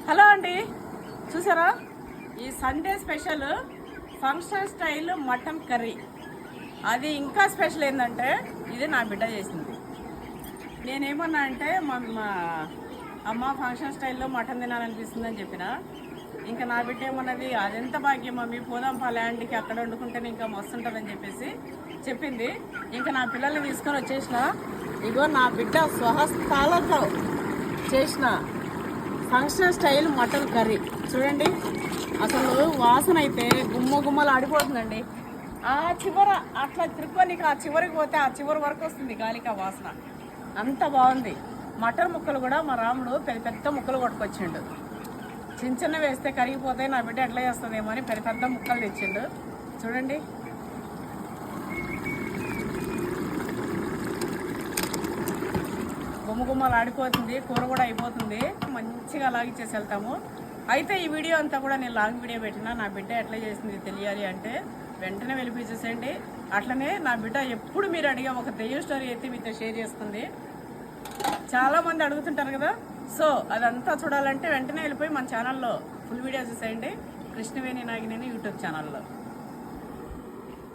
Hello అండి, చూసారా ఈ Sunday special function style mutton curry. అది ఇంకా స్పెషల్ ఏంటంటే ఇది నా బిడ్డ చేసింది. నేనేమన్నా అంటే మా అమ్మ ఫంక్షన్ స్టైల్లో మటన్ తినాలనిపిస్తుందని చెప్పిన. ఇంకా నా బిడ్డ ఏమన్నది, అదెంత భాగ్యం మమ్మీ, పోదాం ల్యాండ్కి, అక్కడ వండుకుంటేనే ఇంకా మస్తు ఉంటుందని చెప్పేసి చెప్పింది. ఇంకా నా పిల్లల్ని తీసుకొని వచ్చేసిన. ఇగో నా బిడ్డ స్వహస్తాలతో చేసిన ఫంక్షన్ స్టైల్ మటన్ కర్రీ చూడండి. అసలు వాసన అయితే గుమ్మలు ఆడిపోతుందండి. ఆ చివర అట్లా తిరుక్కోనికి ఆ చివరికి పోతే ఆ చివరి వరకు వస్తుంది గాలికి ఆ వాసన. అంత బాగుంది. మటన్ ముక్కలు కూడా మా రాముడు పెద్ద పెద్ద ముక్కలు కొట్టుకొచ్చిండు. చిన్న చిన్న వేస్తే కరిగిపోతాయి, నా బిడ్డ ఎట్లా చేస్తుందేమో అని పెద్ద పెద్ద ముక్కలు తెచ్చిండు. చూడండి, గుమ్మలు ఆడిపోతుంది. కూర కూడా అయిపోతుంది. మంచిగా లాగిచ్చేసి వెళ్తాము. అయితే ఈ వీడియో అంతా కూడా నేను లాంగ్ వీడియో పెట్టినా. నా బిడ్డ ఎట్లా చేసింది తెలియాలి అంటే వెంటనే వెళ్ళి చూసేయండి. అట్లనే నా బిడ్డ ఎప్పుడు మీరు అడిగే ఒక దెయ్యం స్టోరీ అయితే మీతో షేర్ చేస్తుంది. చాలామంది అడుగుతుంటారు కదా. సో అదంతా చూడాలంటే వెంటనే వెళ్ళిపోయి మన ఛానల్లో ఫుల్ వీడియో చూసేయండి. కృష్ణవేణి నాగినేని యూట్యూబ్ ఛానల్లో.